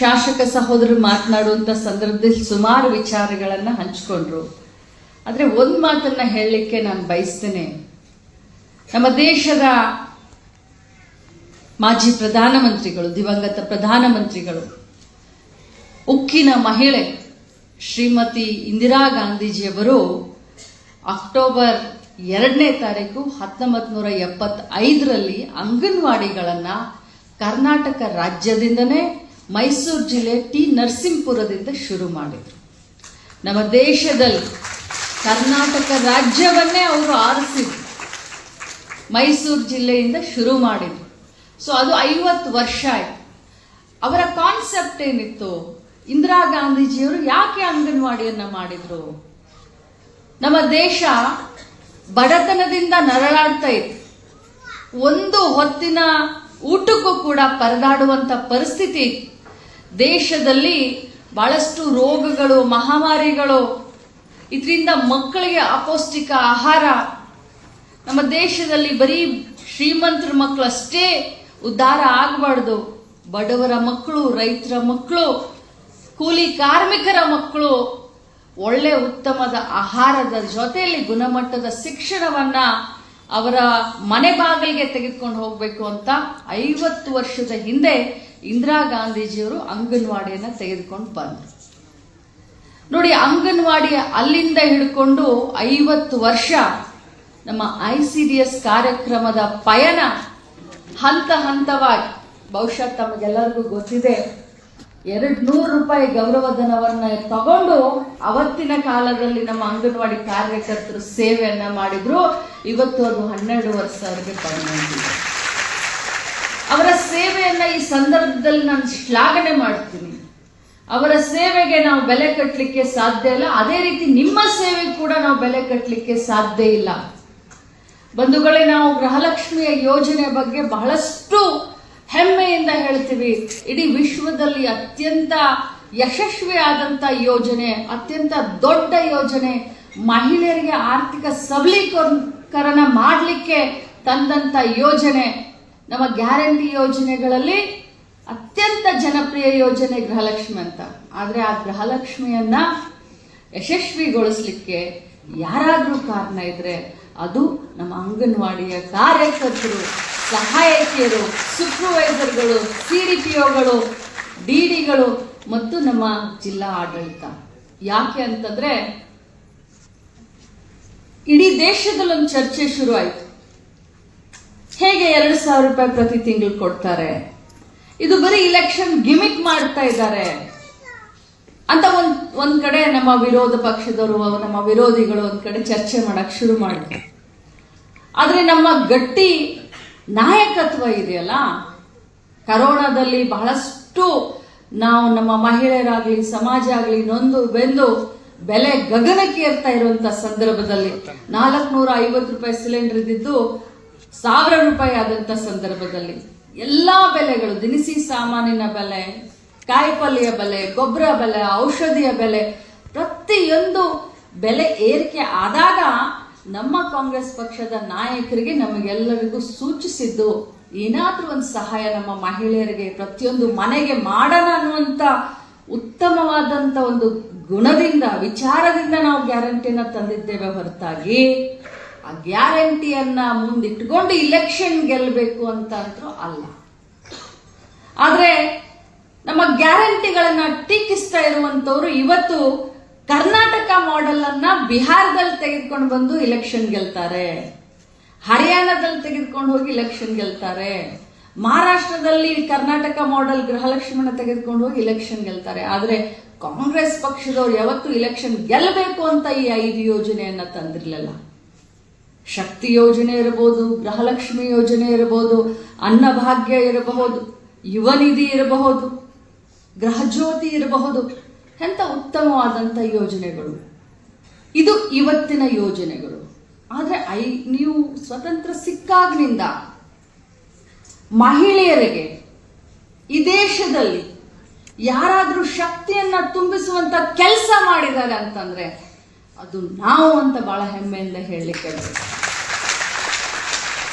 ಶಾಸಕ ಸಹೋದರರು ಮಾತನಾಡುವಂಥ ಸಂದರ್ಭದಲ್ಲಿ ಸುಮಾರು ವಿಚಾರಗಳನ್ನು ಹಂಚಿಕೊಂಡ್ರು. ಆದರೆ ಒಂದು ಮಾತನ್ನ ಹೇಳಲಿಕ್ಕೆ ನಾನು ಬಯಸ್ತೇನೆ. ನಮ್ಮ ದೇಶದ ಮಾಜಿ ಪ್ರಧಾನಮಂತ್ರಿಗಳು, ದಿವಂಗತ ಪ್ರಧಾನಮಂತ್ರಿಗಳು, ಉಕ್ಕಿನ ಮಹಿಳೆ ಶ್ರೀಮತಿ ಇಂದಿರಾ ಗಾಂಧೀಜಿಯವರು ಅಕ್ಟೋಬರ್ 2ನೇ ತಾರೀಕು 1975ರಲ್ಲಿ ಅಂಗನವಾಡಿಗಳನ್ನು ಕರ್ನಾಟಕ ರಾಜ್ಯದಿಂದನೇ ಮೈಸೂರು ಜಿಲ್ಲೆ ಟಿ ನರಸೀಪುರದಿಂದ ಶುರು ಮಾಡಿದರು. ನಮ್ಮ ದೇಶದಲ್ಲಿ ಕರ್ನಾಟಕ ರಾಜ್ಯವನ್ನೇ ಅವರು ಆರಿಸಿದ್ರು, ಮೈಸೂರು ಜಿಲ್ಲೆಯಿಂದ ಶುರು ಮಾಡಿದ್ರು. ಸೊ ಅದು 50 ವರ್ಷ ಆಯ್ತು. ಅವರ ಕಾನ್ಸೆಪ್ಟ್ ಏನಿತ್ತು? ಇಂದಿರಾ ಗಾಂಧೀಜಿಯವರು ಯಾಕೆ ಅಂಗನವಾಡಿಯನ್ನ ಮಾಡಿದ್ರು? ನಮ್ಮ ದೇಶ ಬಡತನದಿಂದ ನರಳಾಡ್ತಾ ಇತ್ತು. ಒಂದು ಹೊತ್ತಿನ ಊಟಕ್ಕೂ ಕೂಡ ಪರದಾಡುವಂತ ಪರಿಸ್ಥಿತಿ ಇತ್ತು. ದೇಶದಲ್ಲಿ ಬಹಳಷ್ಟು ರೋಗಗಳು, ಮಹಾಮಾರಿಗಳು, ಇದರಿಂದ ಮಕ್ಕಳಿಗೆ ಅಪೌಷ್ಟಿಕ ಆಹಾರ. ನಮ್ಮ ದೇಶದಲ್ಲಿ ಬರೀ ಶ್ರೀಮಂತರ ಮಕ್ಕಳು ಅಷ್ಟೇ ಉದ್ಧಾರ ಆಗಬಾರ್ದು, ಬಡವರ ಮಕ್ಕಳು, ರೈತರ ಮಕ್ಕಳು, ಕೂಲಿ ಕಾರ್ಮಿಕರ ಮಕ್ಕಳು ಒಳ್ಳೆ ಉತ್ತಮದ ಆಹಾರದ ಜೊತೆಯಲ್ಲಿ ಗುಣಮಟ್ಟದ ಶಿಕ್ಷಣವನ್ನ ಅವರ ಮನೆ ಬಾಗಿಲಿಗೆ ತೆಗೆದುಕೊಂಡು ಹೋಗಬೇಕು ಅಂತ 50 ವರ್ಷದ ಹಿಂದೆ ಇಂದಿರಾ ಗಾಂಧೀಜಿಯವರು ಅಂಗನವಾಡಿಯನ್ನ ತೆಗೆದುಕೊಂಡು ಬಂದರು. ನೋಡಿ, ಅಂಗನವಾಡಿ ಅಲ್ಲಿಂದ ಹಿಡ್ಕೊಂಡು 50 ವರ್ಷ ನಮ್ಮ ICDS ಕಾರ್ಯಕ್ರಮದ ಪಯಣ ಹಂತ ಹಂತವಾಗಿ, ಬಹುಶಃ ತಮಗೆಲ್ಲರಿಗೂ ಗೊತ್ತಿದೆ, 200 ರೂಪಾಯಿ ಗೌರವಧನವನ್ನ ತಗೊಂಡು ಅವತ್ತಿನ ಕಾಲದಲ್ಲಿ ನಮ್ಮ ಅಂಗನವಾಡಿ ಕಾರ್ಯಕರ್ತರು ಸೇವೆಯನ್ನ ಮಾಡಿದ್ರು. ಇವತ್ತು ಅದು 12 ವರ್ಷವರೆಗೆ ಪರ್ಮನೆಂಟ್. ಅವರ ಸೇವೆಯನ್ನ ಈ ಸಂದರ್ಭದಲ್ಲಿ ನಾನು ಶ್ಲಾಘನೆ ಮಾಡ್ತೀನಿ. ಅವರ ಸೇವೆಗೆ ನಾವು ಬೆಲೆ ಕಟ್ಟಲಿಕ್ಕೆ ಸಾಧ್ಯ ಇಲ್ಲ, ಅದೇ ರೀತಿ ನಿಮ್ಮ ಸೇವೆ ಕೂಡ ನಾವು ಬೆಲೆ ಕಟ್ಟಲಿಕ್ಕೆ ಸಾಧ್ಯ ಇಲ್ಲ. ಬಂಧುಗಳೇ, ನಾವು ಗೃಹಲಕ್ಷ್ಮಿಯ ಯೋಜನೆ ಬಗ್ಗೆ ಬಹಳಷ್ಟು ಹೆಮ್ಮೆಯಿಂದ ಹೇಳ್ತೀವಿ. ಇಡೀ ವಿಶ್ವದಲ್ಲಿ ಅತ್ಯಂತ ಯಶಸ್ವಿಯಾದಂಥ ಯೋಜನೆ, ಅತ್ಯಂತ ದೊಡ್ಡ ಯೋಜನೆ, ಮಹಿಳೆಯರಿಗೆ ಆರ್ಥಿಕ ಸಬಲೀಕರಣ ಮಾಡಲಿಕ್ಕೆ ತಂದಂಥ ಯೋಜನೆ. ನಮ್ಮ ಗ್ಯಾರಂಟಿ ಯೋಜನೆಗಳಲ್ಲಿ ಅತ್ಯಂತ ಜನಪ್ರಿಯ ಯೋಜನೆ ಗೃಹಲಕ್ಷ್ಮಿ ಅಂತ. ಆದರೆ ಆ ಗೃಹಲಕ್ಷ್ಮಿಯನ್ನ ಯಶಸ್ವಿಗೊಳಿಸ್ಲಿಕ್ಕೆ ಯಾರಾದರೂ ಕಾರಣ ಇದ್ರೆ ಅದು ನಮ್ಮ ಅಂಗನವಾಡಿಯ ಕಾರ್ಯಕರ್ತರು, ಸಹಾಯಕಿಯರು, ಸೂಪರ್ವೈಸರ್ಗಳು, CDPOಗಳು, DDಗಳು ಮತ್ತು ನಮ್ಮ ಜಿಲ್ಲಾ ಆಡಳಿತ. ಯಾಕೆ ಅಂತಂದ್ರೆ ಇಡೀ ದೇಶದಲ್ಲಿ ಒಂದು ಚರ್ಚೆ ಶುರು ಆಯಿತು. ಹೇಗೆ 2,000 ರೂಪಾಯಿ ಪ್ರತಿ ತಿಂಗಳು ಕೊಡ್ತಾರೆ, ಇದು ಬರೀ ಇಲೆಕ್ಷನ್ ಗಿಮಿಕ್ ಮಾಡ್ತಾ ಇದ್ದಾರೆ ಅಂತ ಒಂದ್ ಕಡೆ ನಮ್ಮ ವಿರೋಧ ಪಕ್ಷದವರು, ನಮ್ಮ ವಿರೋಧಿಗಳು ಒಂದ್ ಕಡೆ ಚರ್ಚೆ ಮಾಡಕ್ ಶುರು ಮಾಡಿದ್ರು. ಆದ್ರೆ ನಮ್ಮ ಗಟ್ಟಿ ನಾಯಕತ್ವ ಇದೆಯಲ್ಲ, ಕರೋನಾದಲ್ಲಿ ಬಹಳಷ್ಟು ನಾವು ನಮ್ಮ ಮಹಿಳೆಯರಾಗ್ಲಿ, ಸಮಾಜ ಆಗ್ಲಿ ನೊಂದು ಬೆಂದು ಬೆಲೆ ಗಗನಕ್ಕೆ ಏರ್ತಾ ಇರುವಂತ ಸಂದರ್ಭದಲ್ಲಿ 450 ರೂಪಾಯಿ ಸಿಲಿಂಡರ್ ಇದ್ದಿದ್ದು 1000 ರೂಪಾಯಿ ಆದಂತ ಸಂದರ್ಭದಲ್ಲಿ ಎಲ್ಲಾ ಬೆಲೆಗಳು, ದಿನಸಿ ಸಾಮಾನಿನ ಬೆಲೆ, ಕಾಯಿಪಲ್ಯ ಬೆಲೆ, ಗೊಬ್ಬರ ಬೆಲೆ, ಔಷಧಿಯ ಬೆಲೆ, ಪ್ರತಿಯೊಂದು ಬೆಲೆ ಏರಿಕೆ ಆದಾಗ ನಮ್ಮ ಕಾಂಗ್ರೆಸ್ ಪಕ್ಷದ ನಾಯಕರಿಗೆ, ನಮಗೆಲ್ಲರಿಗೂ ಸೂಚಿಸಿದ್ದು ಏನಾದ್ರೂ ಒಂದು ಸಹಾಯ ನಮ್ಮ ಮಹಿಳೆಯರಿಗೆ ಪ್ರತಿಯೊಂದು ಮನೆಗೆ ಮಾಡೋಣ ಅನ್ನುವಂತ ಉತ್ತಮವಾದಂತ ಒಂದು ಗುಣದಿಂದ, ವಿಚಾರದಿಂದ ನಾವು ಗ್ಯಾರಂಟಿಯನ್ನ ತಂದಿದ್ದೇವೆ ಹೊರತಾಗಿ ಆ ಗ್ಯಾರಂಟಿಯನ್ನ ಮುಂದಿಟ್ಕೊಂಡು ಇಲೆಕ್ಷನ್ ಗೆಲ್ಲಬೇಕು ಅಂತ ಅಂತೂ ಅಲ್ಲ. ಆದ್ರೆ ನಮ್ಮ ಗ್ಯಾರಂಟಿಗಳನ್ನ ಟೀಕಿಸ್ತಾ ಇರುವಂತವ್ರು ಇವತ್ತು ಕರ್ನಾಟಕ ಮಾಡೆಲ್ ಅನ್ನ ಬಿಹಾರದಲ್ಲಿ ತೆಗೆದುಕೊಂಡು ಬಂದು ಇಲೆಕ್ಷನ್ ಗೆಲ್ತಾರೆ, ಹರಿಯಾಣದಲ್ಲಿ ತೆಗೆದುಕೊಂಡು ಹೋಗಿ ಇಲೆಕ್ಷನ್ ಗೆಲ್ತಾರೆ, ಮಹಾರಾಷ್ಟ್ರದಲ್ಲಿ ಕರ್ನಾಟಕ ಮಾಡೆಲ್ ಗೃಹಲಕ್ಷ್ಮಿನ ತೆಗೆದುಕೊಂಡು ಹೋಗಿ ಇಲೆಕ್ಷನ್ ಗೆಲ್ತಾರೆ. ಆದ್ರೆ ಕಾಂಗ್ರೆಸ್ ಪಕ್ಷದವ್ರು ಯಾವತ್ತು ಇಲೆಕ್ಷನ್ ಗೆಲ್ಲಬೇಕು ಅಂತ ಈ 5 ಯೋಜನೆಯನ್ನ ತಂದಿರಲಿಲ್ಲ. ಶಕ್ತಿ ಯೋಜನೆ ಇರಬಹುದು, ಗೃಹಲಕ್ಷ್ಮಿ ಯೋಜನೆ ಇರಬಹುದು, ಅನ್ನಭಾಗ್ಯ ಇರಬಹುದು, ಯುವ ನಿಧಿ ಇರಬಹುದು, ಗೃಹಜ್ಯೋತಿ ಇರಬಹುದು, ಎಂತ ಉತ್ತಮವಾದಂಥ ಯೋಜನೆಗಳು. ಇದು ಇವತ್ತಿನ ಯೋಜನೆಗಳು. ಆದರೆ ನೀವು ಸ್ವತಂತ್ರ ಸಿಕ್ಕಾಗ್ನಿಂದ ಮಹಿಳೆಯರಿಗೆ ಈ ದೇಶದಲ್ಲಿ ಯಾರಾದ್ರೂ ಶಕ್ತಿಯನ್ನ ತುಂಬಿಸುವಂತ ಕೆಲಸ ಮಾಡಿದ್ದಾರೆ ಅಂತಂದ್ರೆ ಅದು ನಾವು ಅಂತ ಬಹಳ ಹೆಮ್ಮೆಯಿಂದ ಹೇಳಲಿಕ್ಕೆ.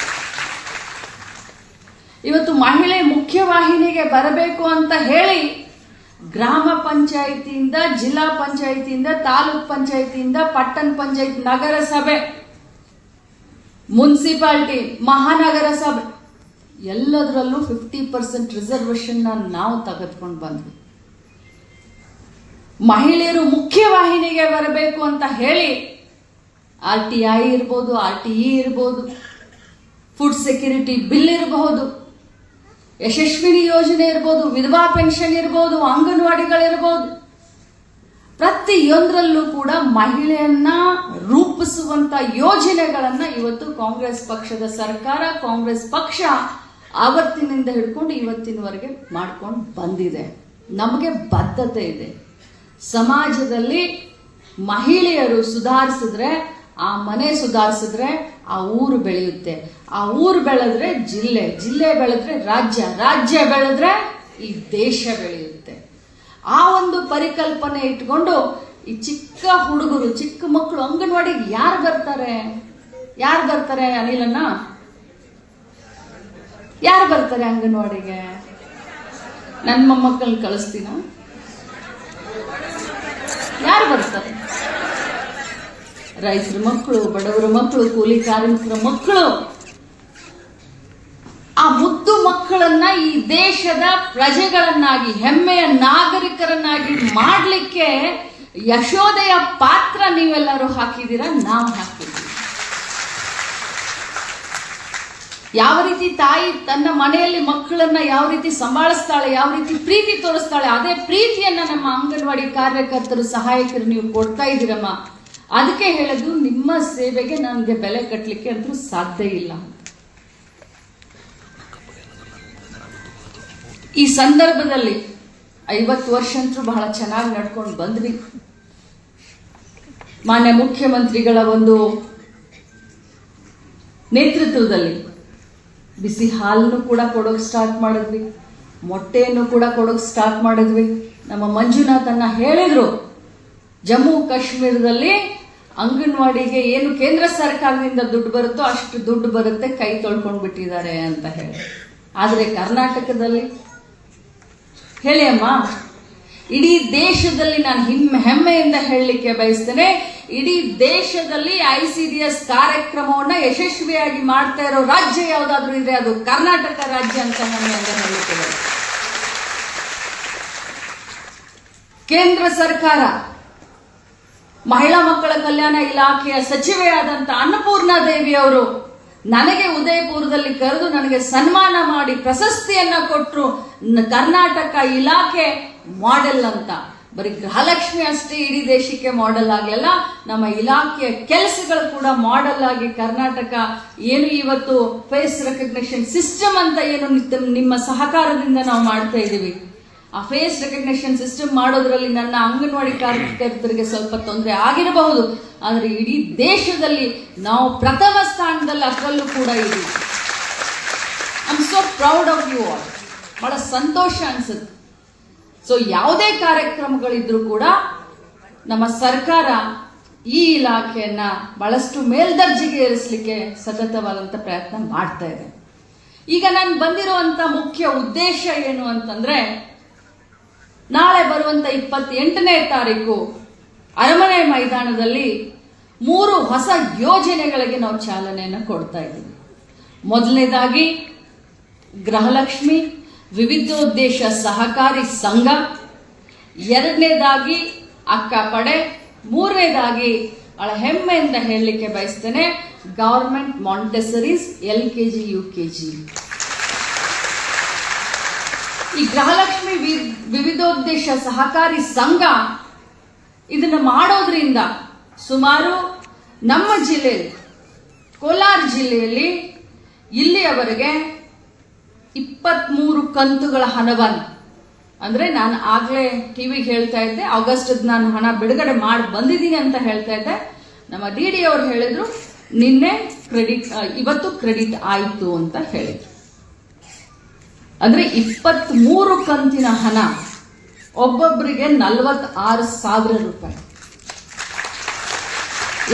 ಇವತ್ತು ಮಹಿಳೆ ಮುಖ್ಯವಾಹಿನಿಗೆ ಬರಬೇಕು ಅಂತ ಹೇಳಿ ಗ್ರಾಮ ಪಂಚಾಯಿತಿಯಿಂದ, ಜಿಲ್ಲಾ ಪಂಚಾಯಿತಿಯಿಂದ, ತಾಲೂಕ್ ಪಂಚಾಯಿತಿಯಿಂದ, ಪಟ್ಟಣ ಪಂಚಾಯತ್, ನಗರಸಭೆ, ಮುನ್ಸಿಪಾಲಿಟಿ, ಮಹಾನಗರ ಸಭೆ ಎಲ್ಲದರಲ್ಲೂ 50% ರಿಸರ್ವೇಶನ್ ನಾವು ತೆಗೆದುಕೊಂಡು ಬಂದ್ವಿ. ಮಹಿಳೆಯರು ಮುಖ್ಯವಾಹಿನಿಗೆ ಬರಬೇಕು ಅಂತ ಹೇಳಿ RTI ಇರ್ಬೋದು, RTE ಇರ್ಬೋದು, ಫುಡ್ ಸೆಕ್ಯೂರಿಟಿ ಬಿಲ್ ಇರಬಹುದು, ಯಶಸ್ವಿನಿ ಯೋಜನೆ ಇರ್ಬೋದು, ವಿಧವಾ ಪೆನ್ಷನ್ ಇರ್ಬೋದು, ಅಂಗನವಾಡಿಗಳಿರ್ಬೋದು, ಪ್ರತಿಯೊಂದರಲ್ಲೂ ಕೂಡ ಮಹಿಳೆಯನ್ನ ರೂಪಿಸುವಂತ ಯೋಜನೆಗಳನ್ನ ಇವತ್ತು ಕಾಂಗ್ರೆಸ್ ಪಕ್ಷದ ಸರ್ಕಾರ, ಕಾಂಗ್ರೆಸ್ ಪಕ್ಷ ಆವತ್ತಿನಿಂದ ಹಿಡ್ಕೊಂಡು ಇವತ್ತಿನವರೆಗೆ ಮಾಡ್ಕೊಂಡು ಬಂದಿದೆ. ನಮಗೆ ಬದ್ಧತೆ ಇದೆ. ಸಮಾಜದಲ್ಲಿ ಮಹಿಳೆಯರು ಸುಧಾರಿಸಿದ್ರೆ, ಆ ಮನೆ ಸುಧಾರಿಸಿದ್ರೆ ಆ ಊರು ಬೆಳೆಯುತ್ತೆ. ಆ ಊರು ಬೆಳೆದ್ರೆ ಜಿಲ್ಲೆ, ಜಿಲ್ಲೆ ಬೆಳೆದ್ರೆ ರಾಜ್ಯ, ರಾಜ್ಯ ಬೆಳೆದ್ರೆ ಈ ದೇಶ ಬೆಳೆಯುತ್ತೆ. ಆ ಒಂದು ಪರಿಕಲ್ಪನೆ ಇಟ್ಕೊಂಡು ಈ ಚಿಕ್ಕ ಹುಡುಗರು, ಚಿಕ್ಕ ಮಕ್ಕಳು ಅಂಗನವಾಡಿಗೆ ಯಾರು ಬರ್ತಾರೆ ಅನಿಲನ್ನ? ಯಾರು ಬರ್ತಾರೆ ಅಂಗನವಾಡಿಗೆ? ನನ್ನ ಮೊಮ್ಮಕ್ಕಳನ್ನ ಕಳಿಸ್ತೀನ? ಯಾರು ಬರ್ತಾರೆ? ರೈತರ ಮಕ್ಕಳು, ಬಡವರ ಮಕ್ಕಳು, ಕೂಲಿ ಕಾರ್ಮಿಕರ ಮಕ್ಕಳು. ಆ ಮುದ್ದು ಮಕ್ಕಳನ್ನ ಈ ದೇಶದ ಪ್ರಜೆಗಳನ್ನಾಗಿ, ಹೆಮ್ಮೆಯ ನಾಗರಿಕರನ್ನಾಗಿ ಮಾಡಲಿಕ್ಕೆ ಯಶೋದೆಯ ಪಾತ್ರ ನೀವೆಲ್ಲರೂ ಹಾಕಿದ್ದೀರಾ, ನಾವು ಹಾಕಿದ್ದೀವಿ. ಯಾವ ರೀತಿ ತಾಯಿ ತನ್ನ ಮನೆಯಲ್ಲಿ ಮಕ್ಕಳನ್ನ ಯಾವ ರೀತಿ ಸಂಭಾಳಿಸ್ತಾಳೆ, ಯಾವ ರೀತಿ ಪ್ರೀತಿ ತೋರಿಸ್ತಾಳೆ, ಅದೇ ಪ್ರೀತಿಯನ್ನ ನಮ್ಮ ಅಂಗನವಾಡಿ ಕಾರ್ಯಕರ್ತರು, ಸಹಾಯಕರು ನೀವು ಕೊಡ್ತಾ ಇದ್ದೀರಮ್ಮ. ಅದಕ್ಕೆ ಹೇಳೋದು, ನಿಮ್ಮ ಸೇವೆಗೆ ನನಗೆ ಬೆಲೆ ಕಟ್ಟಲಿಕ್ಕೆ ಅಂತೂ ಸಾಧ್ಯ ಇಲ್ಲ. ಈ ಸಂದರ್ಭದಲ್ಲಿ 50 ವರ್ಷ ಅಂತೂ ಬಹಳ ಚೆನ್ನಾಗಿ ನಡ್ಕೊಂಡು ಬಂದ್ವಿ. ಮಾನ್ಯ ಮುಖ್ಯಮಂತ್ರಿಗಳ ಒಂದು ನೇತೃತ್ವದಲ್ಲಿ ಬಿಸಿ ಹಾಲನ್ನು ಕೂಡ ಕೊಡೋಕೆ ಸ್ಟಾರ್ಟ್ ಮಾಡಿದ್ವಿ, ಮೊಟ್ಟೆಯನ್ನು ಕೂಡ ಕೊಡೋಕೆ ಸ್ಟಾರ್ಟ್ ಮಾಡಿದ್ವಿ. ನಮ್ಮ ಮಂಜುನಾಥನ್ನ ಹೇಳಿದ್ರು, ಜಮ್ಮು ಕಾಶ್ಮೀರದಲ್ಲಿ ಅಂಗನವಾಡಿಗೆ ಏನು ಕೇಂದ್ರ ಸರ್ಕಾರದಿಂದ ದುಡ್ಡು ಬರುತ್ತೋ ಅಷ್ಟು ದುಡ್ಡು ಬರುತ್ತೆ, ಕೈ ತೊಳ್ಕೊಂಡು ಬಿಟ್ಟಿದ್ದಾರೆ ಅಂತ ಹೇಳಿ. ಆದರೆ ಕರ್ನಾಟಕದಲ್ಲಿ ಹೇಳಿ ಅಮ್ಮ, ಇಡೀ ದೇಶದಲ್ಲಿ ನಾನು ಹೆಮ್ಮೆಯಿಂದ ಹೇಳಲಿಕ್ಕೆ ಬಯಸ್ತೇನೆ, ಇಡೀ ದೇಶದಲ್ಲಿ ICDS ಕಾರ್ಯಕ್ರಮವನ್ನ ಯಶಸ್ವಿಯಾಗಿ ಮಾಡ್ತಾ ಇರೋ ರಾಜ್ಯ ಯಾವುದಾದ್ರೂ ಇದ್ರೆ ಅದು ಕರ್ನಾಟಕ ರಾಜ್ಯ ಅಂತ ಹೆಮ್ಮೆಯಿಂದ ಹೇಳಲಿಕ್ಕೆ. ಕೇಂದ್ರ ಸರ್ಕಾರ ಮಹಿಳಾ ಮಕ್ಕಳ ಕಲ್ಯಾಣ ಇಲಾಖೆಯ ಸಚಿವೆಯಾದಂತ ಅನ್ನಪೂರ್ಣಾ ದೇವಿ ಅವರು ನನಗೆ ಉದಯಪುರದಲ್ಲಿ ಕರೆದು ನನಗೆ ಸನ್ಮಾನ ಮಾಡಿ ಪ್ರಶಸ್ತಿಯನ್ನ ಕೊಟ್ಟರು. ಕರ್ನಾಟಕ ಇಲಾಖೆ ಮಾಡೆಲ್ ಅಂತ. ಬರೀ ಗೃಹಲಕ್ಷ್ಮಿ ಅಷ್ಟೇ ಇಡೀ ದೇಶಕ್ಕೆ ಮಾಡೆಲ್ ಆಗಲಿಲ್ಲ, ನಮ್ಮ ಇಲಾಖೆಯ ಕೆಲಸಗಳು ಕೂಡ ಮಾಡೆಲ್ ಆಗಿ ಕರ್ನಾಟಕ ಏನು ಇವತ್ತು ಫೇಸ್ ರೆಕಗ್ನಿಷನ್ ಸಿಸ್ಟಮ್ ಅಂತ ಏನು ನಿಮ್ಮ ಸಹಕಾರದಿಂದ ನಾವು ಮಾಡ್ತಾ ಇದ್ದೀವಿ. ಆ ಫೇಸ್ ರೆಕಗ್ನಿಷನ್ ಸಿಸ್ಟಮ್ ಮಾಡೋದ್ರಲ್ಲಿ ನನ್ನ ಅಂಗನವಾಡಿ ಕಾರ್ಯಕರ್ತರಿಗೆ ಸ್ವಲ್ಪ ತೊಂದರೆ ಆಗಿರಬಹುದು, ಆದರೆ ಇಡೀ ದೇಶದಲ್ಲಿ ನಾವು ಪ್ರಥಮ ಸ್ಥಾನದಲ್ಲಿ ಅದರಲ್ಲೂ ಕೂಡ ಇದ್ದೀವಿ. I am so proud of you all. ಬಹಳ ಸಂತೋಷ ಅನ್ಸುತ್ತೆ. ಸೊ ಯಾವುದೇ ಕಾರ್ಯಕ್ರಮಗಳಿದ್ರೂ ಕೂಡ ನಮ್ಮ ಸರ್ಕಾರ ಈ ಇಲಾಖೆಯನ್ನ ಬಹಳಷ್ಟು ಮೇಲ್ದರ್ಜೆಗೆ ಏರಿಸಲಿಕ್ಕೆ ಸತತವಾದಂತ ಪ್ರಯತ್ನ ಮಾಡ್ತಾ ಇದೆ. ಈಗ ನಾನು ಬಂದಿರುವಂತ ಮುಖ್ಯ ಉದ್ದೇಶ ಏನು ಅಂತಂದ್ರೆ, ನಾಳೆ ಬರುವಂತ 28ನೇ ತಾರೀಕು ಅರಮನೆ ಮೈದಾನದಲ್ಲಿ 3 ಹೊಸ ಯೋಜನೆಗಳಿಗೆ ನಾವು ಚಾಲನೆಯನ್ನು ಕೊಡ್ತಾ ಇದ್ದೀವಿ. ಮೊದಲನೇದಾಗಿ ಗೃಹಲಕ್ಷ್ಮಿ ವಿವಿಧೋದ್ದೇಶ ಸಹಕಾರಿ ಸಂಘ, ಎರಡನೇದಾಗಿ ಅಕ್ಕ ಪಡೆ, ಮೂರನೇದಾಗಿ ಬಹಳ ಹೆಮ್ಮೆಯಿಂದ ಹೇಳಲಿಕ್ಕೆ ಬಯಸ್ತೇನೆ ಗವರ್ಮೆಂಟ್ ಮಾಂಟೆಸರೀಸ್ LKG UKG. ಈ ಗೃಹಲಕ್ಷ್ಮಿ ವಿವಿಧೋದ್ದೇಶ ಸಹಕಾರಿ ಸಂಘ ಇದನ್ನು ಮಾಡೋದ್ರಿಂದ ಸುಮಾರು ನಮ್ಮ ಜಿಲ್ಲೆಯಲ್ಲಿ, ಕೋಲಾರ ಜಿಲ್ಲೆಯಲ್ಲಿ ಇಲ್ಲಿಯವರೆಗೆ 23 ಕಂತುಗಳ ಹಣವನ್ನು, ಅಂದ್ರೆ ನಾನು ಆಗ್ಲೇ ಟಿವಿಗೆ ಹೇಳ್ತಾ ಇದ್ದೆ, ಆಗಸ್ಟ್ ನಾನು ಹಣ ಬಿಡುಗಡೆ ಮಾಡಿ ಬಂದಿದ್ದೀನಿ ಅಂತ ಹೇಳ್ತಾ ಇದ್ದೆ. ನಮ್ಮ DD ಅವರು ಹೇಳಿದ್ರು ನಿನ್ನೆ ಇವತ್ತು ಕ್ರೆಡಿಟ್ ಆಯ್ತು ಅಂತ ಹೇಳಿದ್ರು. ಅಂದ್ರೆ 23 ಕಂತಿನ ಹಣ ಒಬ್ಬೊಬ್ಬರಿಗೆ 46,000 ರೂಪಾಯಿ.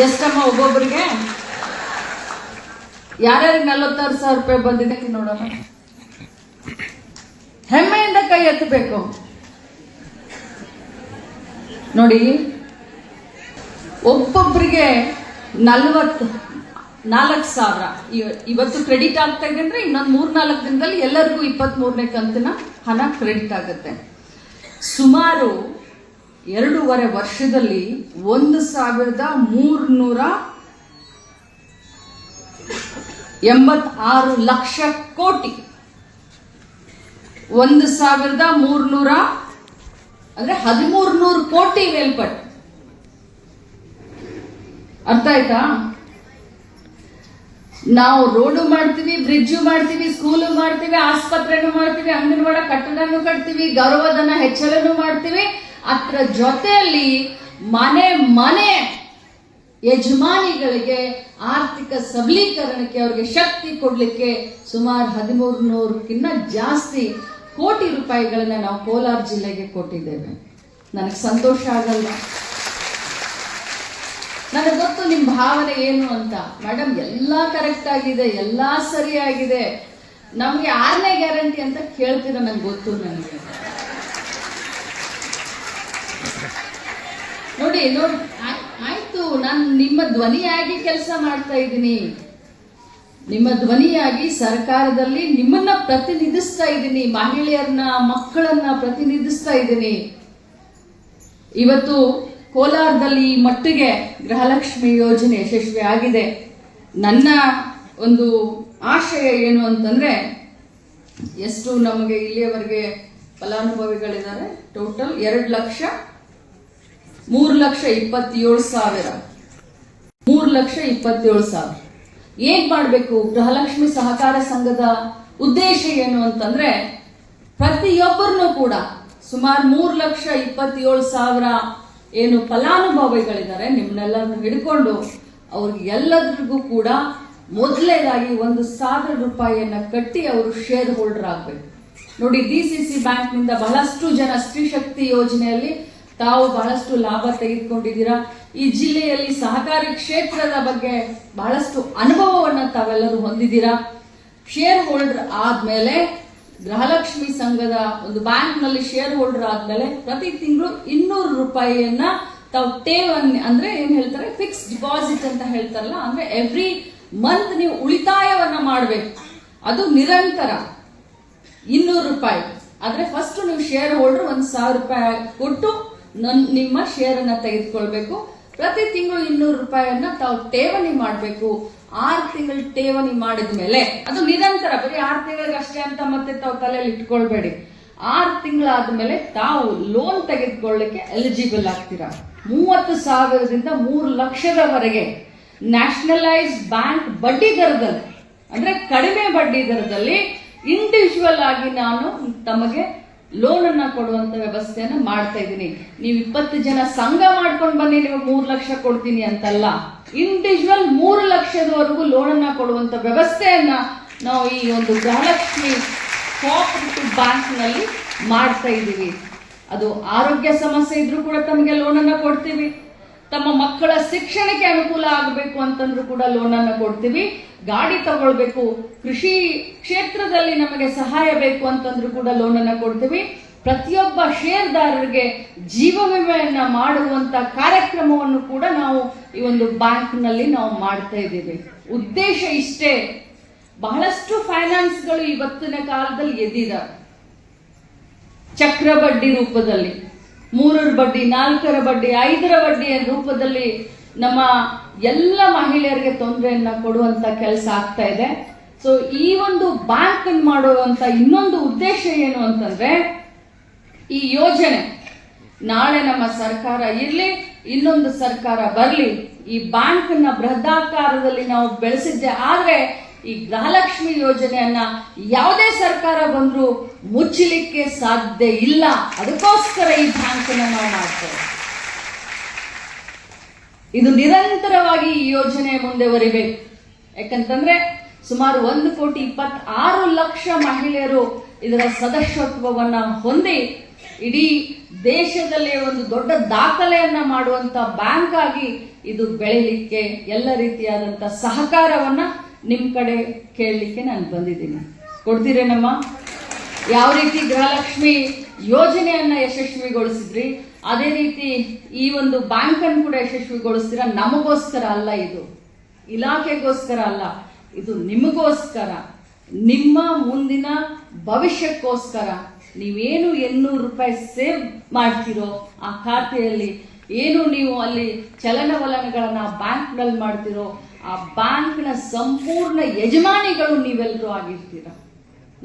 ಎಷ್ಟಮ್ಮ ಒಬ್ಬೊಬ್ಬರಿಗೆ? ಯಾರ್ಯಾರಿಗೆ 46,000 ರೂಪಾಯಿ ಬಂದಿದೆ ನೋಡೋಣ. ಹೆಮ್ಮೆಯಿಂದ ಕೈ ಎತ್ತಬೇಕು. ನೋಡಿ, ಒಬ್ಬೊಬ್ಬರಿಗೆ 44,000 ಇವತ್ತು ಕ್ರೆಡಿಟ್ ಆಗ್ತಾ ಇದೆ ಅಂದ್ರೆ ಇನ್ನೊಂದು 3-4 ದಿನದಲ್ಲಿ ಎಲ್ಲರಿಗೂ 23ನೇ ಕಂತಿನ ಹಣ ಕ್ರೆಡಿಟ್ ಆಗುತ್ತೆ. ಸುಮಾರು 2.5 ವರ್ಷದಲ್ಲಿ 1,386 ಲಕ್ಷ ಕೋಟಿ, 1,300 ಅಂದ್ರೆ 1,300 ಕೋಟಿ ಮೇಲ್ಪಟ್ಟು. ಅರ್ಥ ಆಯ್ತಾ? ನಾವು ರೋಡು ಮಾಡ್ತೀವಿ, ಬ್ರಿಡ್ಜು ಮಾಡ್ತೀವಿ, ಸ್ಕೂಲು ಮಾಡ್ತೀವಿ, ಆಸ್ಪತ್ರೆನೂ ಮಾಡ್ತೀವಿ, ಅಂಗನವಾಡಿ ಕಟ್ಟಡನೂ ಕಟ್ತೀವಿ, ಗೌರವಧನ ಹೆಚ್ಚಳನೂ ಮಾಡ್ತೀವಿ. ಅದ್ರ ಜೊತೆಯಲ್ಲಿ ಮನೆ ಯಜಮಾನಿಗಳಿಗೆ ಆರ್ಥಿಕ ಸಬಲೀಕರಣಕ್ಕೆ, ಅವ್ರಿಗೆ ಶಕ್ತಿ ಕೊಡ್ಲಿಕ್ಕೆ ಸುಮಾರು 1,300ಕ್ಕಿಂತ ಜಾಸ್ತಿ ಕೋಟಿ ರೂಪಾಯಿಗಳನ್ನ ನಾವು ಕೋಲಾರ ಜಿಲ್ಲೆಗೆ ಕೊಟ್ಟಿದ್ದೇವೆ. ನನಗೆ ಸಂತೋಷ ಆಗಲ್ಲ. ನನಗೆ ಗೊತ್ತು ನಿಮ್ಮ ಭಾವನೆ ಏನು ಅಂತ. ಮೇಡಮ್, ಎಲ್ಲ ಕರೆಕ್ಟ್ ಆಗಿದೆ, ಎಲ್ಲ ಸರಿಯಾಗಿದೆ, ನಮ್ಗೆ 6ನೇ ಗ್ಯಾರಂಟಿ ಅಂತ ಕೇಳ್ತೀರ, ನಂಗೆ ಗೊತ್ತು. ನನಗೆ ನೋಡಿ ಆಯ್ತು, ನಾನು ನಿಮ್ಮ ಧ್ವನಿಯಾಗಿ ಕೆಲಸ ಮಾಡ್ತಾ ಇದ್ದೀನಿ, ನಿಮ್ಮ ಧ್ವನಿಯಾಗಿ ಸರ್ಕಾರದಲ್ಲಿ ನಿಮ್ಮನ್ನ ಪ್ರತಿನಿಧಿಸ್ತಾ ಇದ್ದೀನಿ, ಮಹಿಳೆಯರನ್ನ, ಮಕ್ಕಳನ್ನ ಪ್ರತಿನಿಧಿಸ್ತಾ ಇದ್ದೀನಿ. ಇವತ್ತು ಕೋಲಾರದಲ್ಲಿ ಈ ಮಟ್ಟಿಗೆ ಗೃಹಲಕ್ಷ್ಮಿ ಯೋಜನೆ ಯಶಸ್ವಿ ಆಗಿದೆ. ನನ್ನ ಒಂದು ಆಶಯ ಏನು ಅಂತಂದ್ರೆ, ಎಷ್ಟು ನಮಗೆ ಇಲ್ಲಿಯವರೆಗೆ ಫಲಾನುಭವಿಗಳಿದ್ದಾರೆ? ಟೋಟಲ್ 3,27,000. 3,27,000. ಏನ್ ಮಾಡಬೇಕು? ಗೃಹಲಕ್ಷ್ಮಿ ಸಹಕಾರ ಸಂಘದ ಉದ್ದೇಶ ಏನು ಅಂತಂದ್ರೆ, ಪ್ರತಿಯೊಬ್ಬರನ್ನು ಕೂಡ ಸುಮಾರು 3,27,000 ಏನು ಫಲಾನುಭವಿಗಳಿದ್ದಾರೆ, ನಿಮ್ಮನ್ನೆಲ್ಲರನ್ನು ಹಿಡ್ಕೊಂಡು ಅವ್ರಿಗೆ ಎಲ್ಲರಿಗೂ ಕೂಡ ಮೊದಲನೇದಾಗಿ 1,000 ರೂಪಾಯಿಯನ್ನ ಕಟ್ಟಿ ಅವರು ಶೇರ್ ಹೋಲ್ಡರ್ ಆಗಬೇಕು. ನೋಡಿ, DCC ಬ್ಯಾಂಕ್ನಿಂದ ಬಹಳಷ್ಟು ಜನ ಸ್ತ್ರೀ ಶಕ್ತಿ ಯೋಜನೆಯಲ್ಲಿ ತಾವು ಬಹಳಷ್ಟು ಲಾಭ ತೆಗೆದುಕೊಂಡಿದ್ದೀರಾ. ಈ ಜಿಲ್ಲೆಯಲ್ಲಿ ಸಹಕಾರಿ ಕ್ಷೇತ್ರದ ಬಗ್ಗೆ ಬಹಳಷ್ಟು ಅನುಭವವನ್ನು ತಾವೆಲ್ಲರೂ ಹೊಂದಿದ್ದೀರಾ. ಶೇರ್ ಹೋಲ್ಡರ್ ಆದ್ಮೇಲೆ, ಗೃಹಲಕ್ಷ್ಮಿ ಸಂಘದ ಒಂದು ಬ್ಯಾಂಕ್ನಲ್ಲಿ ಶೇರ್ ಹೋಲ್ಡರ್ ಆದ್ಮೇಲೆ ಪ್ರತಿ ತಿಂಗಳು 200 ರೂಪಾಯಿಯನ್ನ ತಾವು ಠೇವಣಿ, ಅಂದ್ರೆ ಏನ್ ಹೇಳ್ತಾರೆ, ಫಿಕ್ಸ್ ಡಿಪಾಸಿಟ್ ಅಂತ ಹೇಳ್ತಾರಲ್ಲ, ಅಂದ್ರೆ ಎವ್ರಿ ಮಂತ್ ನೀವು ಉಳಿತಾಯವನ್ನ ಮಾಡಬೇಕು. ಅದು ನಿರಂತರ 200 ರೂಪಾಯಿ. ಆದ್ರೆ ಫಸ್ಟ್ ನೀವು ಶೇರ್ ಹೋಲ್ಡರ್ 1,000 ರೂಪಾಯಿ ಕೊಟ್ಟು ನಿಮ್ಮ ಶೇರ್ ಅನ್ನ ತೆಗೆದುಕೊಳ್ಬೇಕು. ಪ್ರತಿ ತಿಂಗಳು 200 ರೂಪಾಯಿಯನ್ನ ತಾವು ಠೇವಣಿ ಮಾಡಬೇಕು. 6 ತಿಂಗಳು ಠೇವಣಿ ಮಾಡಿದ ಮೇಲೆ, ಅದು ನಿರಂತರ, ಬರೀ 6 ತಿಂಗಳಿಗೆ ಅಷ್ಟೇ ಅಂತ ಮತ್ತೆ ತಾವು ತಲೆಯಲ್ಲಿ ಇಟ್ಕೊಳ್ಬೇಡಿ. 6 ತಿಂಗಳಾದ್ಮೇಲೆ ತಾವು ಲೋನ್ ತೆಗೆದುಕೊಳ್ಳಿಕ್ಕೆ ಎಲಿಜಿಬಲ್ ಆಗ್ತೀರಾ. 30,000ದಿಂದ 3 ಲಕ್ಷದವರೆಗೆ ನ್ಯಾಷನಲೈಸ್ ಬ್ಯಾಂಕ್ ಬಡ್ಡಿ ದರದಲ್ಲಿ, ಅಂದ್ರೆ ಕಡಿಮೆ ಬಡ್ಡಿ ದರದಲ್ಲಿ ಇಂಡಿವಿಜುವಲ್ ಆಗಿ ನಾನು ತಮಗೆ ಲೋನ್ ಅನ್ನ ಕೊಡುವಂತ ವ್ಯವಸ್ಥೆಯನ್ನ ಮಾಡ್ತಾ ಇದ್ದೀನಿ. ನೀವು 20 ಜನ ಸಂಘ ಮಾಡ್ಕೊಂಡು ಬನ್ನಿ, ನೀವು 3 ಲಕ್ಷ ಕೊಡ್ತೀನಿ ಅಂತಲ್ಲ, ಇಂಡಿವಿಜುವಲ್ 3 ಲಕ್ಷದವರೆಗೂ ಲೋನ್ ಅನ್ನ ಕೊಡುವಂತ ವ್ಯವಸ್ಥೆಯನ್ನ ನಾವು ಈ ಒಂದು ಗೃಹಲಕ್ಷ್ಮಿ ಕೋಆಪರೇಟಿವ್ ಬ್ಯಾಂಕ್ ನಲ್ಲಿ ಮಾಡ್ತಾ ಇದ್ದೀವಿ. ಅದು ಆರೋಗ್ಯ ಸಮಸ್ಯೆ ಇದ್ರೂ ಕೂಡ ತಮಗೆ ಲೋನ್ ಅನ್ನ ಕೊಡ್ತೀವಿ. ತಮ್ಮ ಮಕ್ಕಳ ಶಿಕ್ಷಣಕ್ಕೆ ಅನುಕೂಲ ಆಗಬೇಕು ಅಂತಂದ್ರೂ ಕೂಡ ಲೋನ್ ಅನ್ನ ಕೊಡ್ತೀವಿ. ಗಾಡಿ ತಗೊಳ್ಬೇಕು, ಕೃಷಿ ಕ್ಷೇತ್ರದಲ್ಲಿ ನಮಗೆ ಸಹಾಯ ಬೇಕು ಅಂತಂದ್ರೂ ಕೂಡ ಲೋನ್ ಅನ್ನ ಕೊಡ್ತೀವಿ. ಪ್ರತಿಯೊಬ್ಬ ಷೇರ್ದಾರರಿಗೆ ಜೀವ ವಿಮೆಯನ್ನ ಮಾಡುವಂತ ಕಾರ್ಯಕ್ರಮವನ್ನು ಕೂಡ ನಾವು ಈ ಒಂದು ಬ್ಯಾಂಕ್ ನಲ್ಲಿ ನಾವು ಮಾಡ್ತಾ ಇದ್ದೀವಿ. ಉದ್ದೇಶ ಇಷ್ಟೇ. ಬಹಳಷ್ಟು ಫೈನಾನ್ಸ್ಗಳು ಇವತ್ತಿನ ಕಾಲದಲ್ಲಿ ಎದ್ದಿದ್ದಾರೆ, ಚಕ್ರ ಬಡ್ಡಿ ರೂಪದಲ್ಲಿ, 3ರ ಬಡ್ಡಿ, 4ರ ಬಡ್ಡಿ, 5ರ ಬಡ್ಡಿಯ ರೂಪದಲ್ಲಿ ನಮ್ಮ ಎಲ್ಲ ಮಹಿಳೆಯರಿಗೆ ತೊಂದರೆಯನ್ನ ಕೊಡುವಂತ ಕೆಲಸ ಆಗ್ತಾ ಇದೆ. ಸೊ ಈ ಒಂದು ಬ್ಯಾಂಕ್ ಮಾಡುವಂತ ಇನ್ನೊಂದು ಉದ್ದೇಶ ಏನು ಅಂತಂದ್ರೆ, ಈ ಯೋಜನೆ ನಾಳೆ ನಮ್ಮ ಸರ್ಕಾರ ಇರ್ಲಿ, ಇನ್ನೊಂದು ಸರ್ಕಾರ ಬರ್ಲಿ, ಈ ಬ್ಯಾಂಕ್ ನ ಬೃಹದಾಕಾರದಲ್ಲಿ ನಾವು ಬೆಳೆಸಿದ್ದೆ ಆದ್ರೆ ಈ ಗೃಹಲಕ್ಷ್ಮಿ ಯೋಜನೆಯನ್ನ ಯಾವುದೇ ಸರ್ಕಾರ ಬಂದ್ರೂ ಮುಚ್ಚಲಿಕ್ಕೆ ಸಾಧ್ಯ ಇಲ್ಲ. ಅದಕ್ಕೋಸ್ಕರ ಈ ಬ್ಯಾಂಕ್ ಅನ್ನ ನಾವು ಮಾಡ್ತೇವೆ. ಇದು ನಿರಂತರವಾಗಿ ಈ ಯೋಜನೆ ಮುಂದೆವರಿಬೇಕು. ಯಾಕಂತಂದ್ರೆ ಸುಮಾರು 1,26,00,000 ಮಹಿಳೆಯರು ಇದರ ಸದಸ್ಯತ್ವವನ್ನ ಹೊಂದಿ ಇಡೀ ದೇಶದಲ್ಲಿ ಒಂದು ದೊಡ್ಡ ದಾಖಲೆಯನ್ನ ಮಾಡುವಂತ ಬ್ಯಾಂಕ್ ಆಗಿ ಇದು ಬೆಳಿಲಿಕ್ಕೆ ಎಲ್ಲ ರೀತಿಯಾದಂತ ಸಹಕಾರವನ್ನ ನಿಮ್ ಕಡೆ ಕೇಳಲಿಕ್ಕೆ ನಾನು ಬಂದಿದ್ದೀನಿ. ಕೊಡ್ತೀರೇನಮ್ಮ? ಯಾವ ರೀತಿ ಗೃಹಲಕ್ಷ್ಮಿ ಯೋಜನೆಯನ್ನ ಯಶಸ್ವಿಗೊಳಿಸಿದ್ರಿ, ಅದೇ ರೀತಿ ಈ ಒಂದು ಬ್ಯಾಂಕ್ ಅನ್ನು ಕೂಡ ಯಶಸ್ವಿಗೊಳಿಸ್ತೀರಾ. ನಮಗೋಸ್ಕರ ಅಲ್ಲ, ಇದು ಇಲಾಖೆಗೋಸ್ಕರ ಅಲ್ಲ, ಇದು ನಿಮಗೋಸ್ಕರ, ನಿಮ್ಮ ಮುಂದಿನ ಭವಿಷ್ಯಕ್ಕೋಸ್ಕರ. ನೀವೇನು 800 ರೂಪಾಯಿ ಸೇವ್ ಮಾಡ್ತೀರೋ ಆ ಖಾತೆಯಲ್ಲಿ, ಏನು ನೀವು ಅಲ್ಲಿ ಚಲನವಲನಗಳನ್ನ ಬ್ಯಾಂಕ್ನಲ್ಲಿ ಮಾಡ್ತಿರೋ ಆ ಬ್ಯಾಂಕ್ನ ಸಂಪೂರ್ಣ ಯಜಮಾನಿಗಳು ನೀವೆಲ್ಲರೂ ಆಗಿರ್ತೀರ.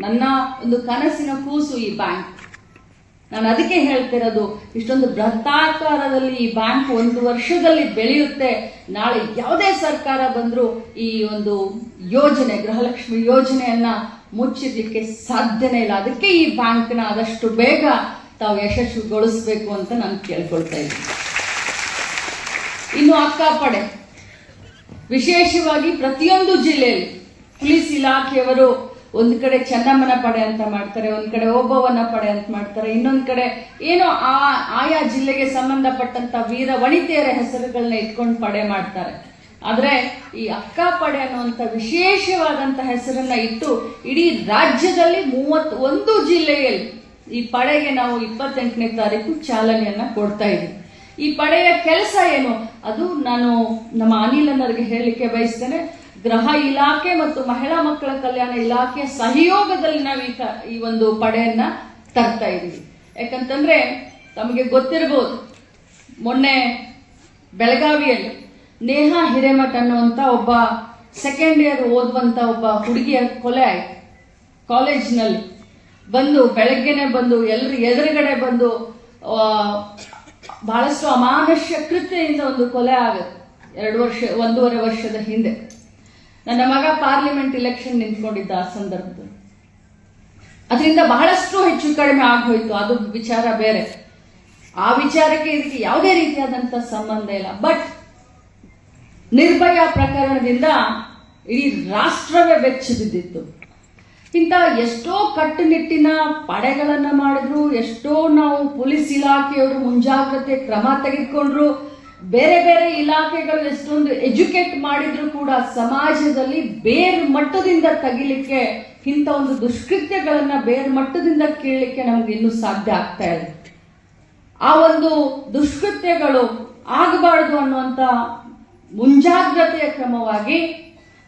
ನನ್ನ ಒಂದು ಕನಸಿನ ಕೂಸು ಈ ಬ್ಯಾಂಕ್. ನಾನು ಅದಕ್ಕೆ ಹೇಳ್ತಿರೋದು, ಇಷ್ಟೊಂದು ಬೃಹತ್ತಾಕಾರದಲ್ಲಿ ಈ ಬ್ಯಾಂಕ್ 1 ವರ್ಷದಲ್ಲಿ ಬೆಳೆಯುತ್ತೆ. ನಾಳೆ ಯಾವುದೇ ಸರ್ಕಾರ ಬಂದರೂ ಈ ಒಂದು ಯೋಜನೆ, ಗೃಹಲಕ್ಷ್ಮಿ ಯೋಜನೆಯನ್ನ ಮುಚ್ಚಿಡ್ಲಿಕ್ಕೆ ಸಾಧ್ಯನೇ ಇಲ್ಲ. ಅದಕ್ಕೆ ಈ ಬ್ಯಾಂಕ್ನ ಆದಷ್ಟು ಬೇಗ ತಾವು ಯಶಸ್ವಿಗೊಳಿಸಬೇಕು ಅಂತ ನಾನು ಕೇಳ್ಕೊಳ್ತಾ ಇದ್ದೀನಿ. ಇನ್ನು ಅಕ್ಕಾಪಡೆ, ವಿಶೇಷವಾಗಿ ಪ್ರತಿಯೊಂದು ಜಿಲ್ಲೆಯಲ್ಲಿ ಪೊಲೀಸ್ ಇಲಾಖೆಯವರು ಒಂದ್ ಕಡೆ ಚೆನ್ನಮ್ಮನ ಪಡೆ ಅಂತ ಮಾಡ್ತಾರೆ, ಒಂದ್ ಕಡೆ ಓಬವ್ವನ ಪಡೆ ಅಂತ ಮಾಡ್ತಾರೆ, ಇನ್ನೊಂದ್ ಕಡೆ ಏನೋ ಆಯಾ ಜಿಲ್ಲೆಗೆ ಸಂಬಂಧಪಟ್ಟಂತ ವೀರ ವನಿತೆಯರ ಹೆಸರುಗಳನ್ನ ಇಟ್ಕೊಂಡು ಪಡೆ ಮಾಡ್ತಾರೆ. ಆದ್ರೆ ಈ ಅಕ್ಕಾ ಪಡೆ ಅನ್ನುವಂತ ವಿಶೇಷವಾದಂತ ಹೆಸರನ್ನ ಇಟ್ಟು ಇಡೀ ರಾಜ್ಯದಲ್ಲಿ 31 ಜಿಲ್ಲೆಯಲ್ಲಿ ಈ ಪಡೆಗೆ ನಾವು 28ನೇ ತಾರೀಕು ಚಾಲನೆಯನ್ನ ಕೊಡ್ತಾ ಇದ್ದೀವಿ. ಈ ಪಡೆಯ ಕೆಲಸ ಏನು ಅದು ನಾನು ನಮ್ಮ ಅನಿಲನವರಿಗೆ ಹೇಳಲಿಕ್ಕೆ ಬಯಸ್ತೇನೆ. ಗೃಹ ಇಲಾಖೆ ಮತ್ತು ಮಹಿಳಾ ಮಕ್ಕಳ ಕಲ್ಯಾಣ ಇಲಾಖೆ ಸಹಯೋಗದಲ್ಲಿ ನಾವು ಈ ಒಂದು ಪಡೆಯನ್ನ ತರ್ತಾ ಇದ್ದೀವಿ. ಯಾಕಂತಂದ್ರೆ ತಮಗೆ ಗೊತ್ತಿರಬಹುದು, ಮೊನ್ನೆ ಬೆಳಗಾವಿಯಲ್ಲಿ ನೇಹಾ ಹಿರೇಮಠ ಅನ್ನುವಂತ ಒಬ್ಬ 2nd ಇಯರ್ ಓದುವಂತ ಒಬ್ಬ ಹುಡುಗಿಯ ಕೊಲೆ ಆಯ್ತು. ಕಾಲೇಜ್ನಲ್ಲಿ ಬೆಳಗ್ಗೆನೆ ಬಂದು ಎಲ್ಲರ ಎದುರುಗಡೆ ಬಂದು ಬಹಳಷ್ಟು ಅಮಾನುಷ್ಯ ಕೃತ್ಯದಿಂದ ಒಂದು ಕೊಲೆ ಆಗುತ್ತೆ 1.5 ವರ್ಷದ ಹಿಂದೆ. ನನ್ನ ಮಗ ಪಾರ್ಲಿಮೆಂಟ್ ಇಲೆಕ್ಷನ್ ನಿಂತ್ಕೊಂಡಿದ್ದ ಆ ಸಂದರ್ಭದಲ್ಲಿ. ಅದರಿಂದ ಬಹಳಷ್ಟು ಹೆಚ್ಚು ಕಡಿಮೆ ಆಗೋಯ್ತು, ಅದು ವಿಚಾರ ಬೇರೆ. ಆ ವಿಚಾರಕ್ಕೆ ಇದಕ್ಕೆ ಯಾವುದೇ ರೀತಿಯಾದಂತ ಸಂಬಂಧ ಇಲ್ಲ. ಬಟ್ ನಿರ್ಭಯ ಪ್ರಕರಣದಿಂದ ಇಡೀ ರಾಷ್ಟ್ರವೇ ಬೆಚ್ಚಿ ಬಿದ್ದಿತ್ತು. ಇಂಥ ಎಷ್ಟೋ ಕಟ್ಟುನಿಟ್ಟಿನ ಪಡೆಗಳನ್ನ ಮಾಡಿದ್ರು, ಎಷ್ಟೋ ನಾವು ಪೊಲೀಸ್ ಇಲಾಖೆಯವರು ಮುಂಜಾಗ್ರತೆ ಕ್ರಮ ತೆಗೆದುಕೊಂಡ್ರು, ಬೇರೆ ಬೇರೆ ಇಲಾಖೆಗಳು ಎಷ್ಟೊಂದು ಎಜುಕೇಟ್ ಮಾಡಿದ್ರು ಕೂಡ ಸಮಾಜದಲ್ಲಿ ಬೇರ್ ಮಟ್ಟದಿಂದ ತೆಗಿಲಿಕ್ಕೆ, ಇಂಥ ಒಂದು ದುಷ್ಕೃತ್ಯಗಳನ್ನ ಬೇರ್ ಮಟ್ಟದಿಂದ ಕೀಳಲಿಕ್ಕೆ ನಮ್ಗೆ ಇನ್ನೂ ಸಾಧ್ಯ ಆಗ್ತಾ ಇಲ್ಲ. ಆ ಒಂದು ದುಷ್ಕೃತ್ಯಗಳು ಆಗಬಾರದು ಅನ್ನುವಂತ ಮುಂಜಾಗ್ರತೆಯ ಕ್ರಮವಾಗಿ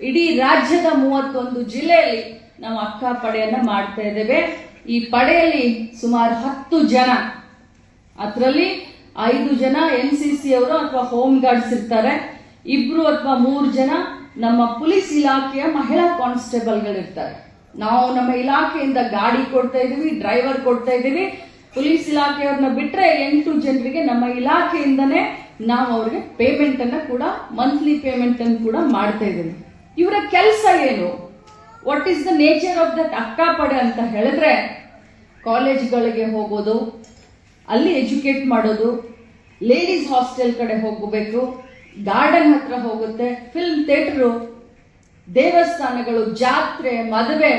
ಇಡೀ ರಾಜ್ಯದ 31 ಜಿಲ್ಲೆಯಲ್ಲಿ ನಾವು ಅಕ್ಕಾ ಪಡೆಯನ್ನ ಮಾಡ್ತಾ ಇದ್ದೇವೆ. ಈ ಪಡೆಯಲ್ಲಿ ಸುಮಾರು 10 ಜನ, ಅದರಲ್ಲಿ 5 ಜನ NCC ಅವರು ಅಥವಾ ಹೋಮ್ ಗಾರ್ಡ್ಸ್ ಇರ್ತಾರೆ, 2 ಅಥವಾ 3 ಜನ ನಮ್ಮ ಪೊಲೀಸ್ ಇಲಾಖೆಯ ಮಹಿಳಾ ಕಾನ್ಸ್ಟೇಬಲ್ಗಳಿರ್ತಾರೆ. ನಾವು ನಮ್ಮ ಇಲಾಖೆಯಿಂದ ಗಾಡಿ ಕೊಡ್ತಾ ಇದೀವಿ, ಡ್ರೈವರ್ ಕೊಡ್ತಾ ಇದೀವಿ. ಪೊಲೀಸ್ ಇಲಾಖೆಯವ್ರನ್ನ ಬಿಟ್ರೆ 8 ಜನರಿಗೆ ನಮ್ಮ ಇಲಾಖೆಯಿಂದನೇ ನಾವು ಅವ್ರಿಗೆ ಪೇಮೆಂಟ್ ಅನ್ನ ಕೂಡ, ಮಂತ್ಲಿ ಪೇಮೆಂಟ್ ಅನ್ನು ಕೂಡ ಮಾಡ್ತಾ ಇದ್ದೀವಿ. ಇವರ ಕೆಲಸ ಏನು, what is the nature of that ಅಕ್ಕಾ ಪಡೆ ಅಂತ ಹೇಳಿದ್ರೆ, ಕಾಲೇಜ್ಗಳಿಗೆ ಹೋಗೋದು, ಅಲ್ಲಿ ಎಜುಕೇಟ್ ಮಾಡೋದು, ಲೇಡೀಸ್ ಹಾಸ್ಟೆಲ್ ಕಡೆ ಹೋಗಬೇಕು, ಗಾರ್ಡನ್ ಹತ್ರ ಹೋಗುತ್ತೆ, ಫಿಲ್ಮ್ ಥಿಯೇಟರು, ದೇವಸ್ಥಾನಗಳು, ಜಾತ್ರೆ, ಮದುವೆ,